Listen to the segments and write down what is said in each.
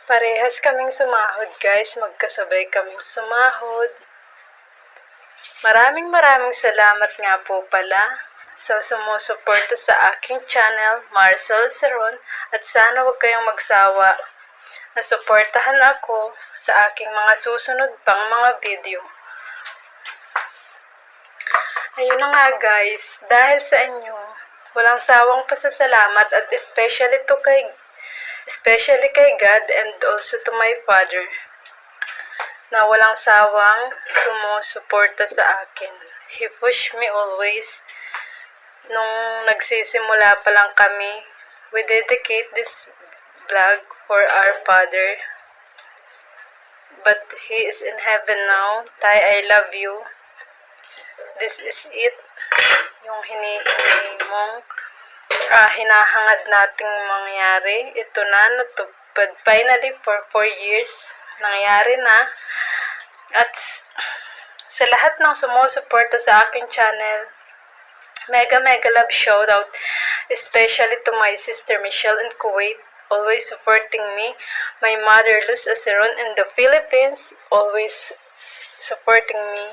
Parehas kaming sumahod, guys. Magkasabay kaming sumahod. Maraming salamat nga po pala sa sumusuporta sa aking channel, Marcel Seron, at sana huwag kayong magsawa na suportahan ako sa aking mga susunod pang mga video. Ayun na nga, guys, dahil sa inyo, walang sawang pasasalamat at especially kay God and also to my father na walang sawang sumusuporta sa akin. He pushed me always. Nung nagsisimula pa lang kami, we dedicate this vlog for our father. But he is in heaven now. Tay, I love you. This is it. Yung hinihingi mong hinahangad nating mangyari. Ito na, natupad. Finally, for 4 years, nangyari na. At sa lahat ng sumusuporta sa aking channel, mega love shoutout, especially to my sister Michelle in Kuwait, always supporting me. My mother Luz Aceron in the Philippines, always supporting me.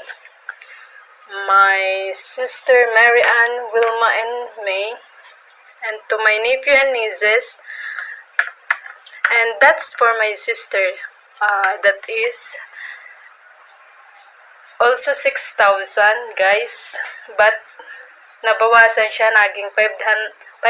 My sister Mary Ann, Wilma, and May, and to my nephew and nieces. And that's for my sister. That is also 6,000, guys. But nabawasan siya, naging 5,750.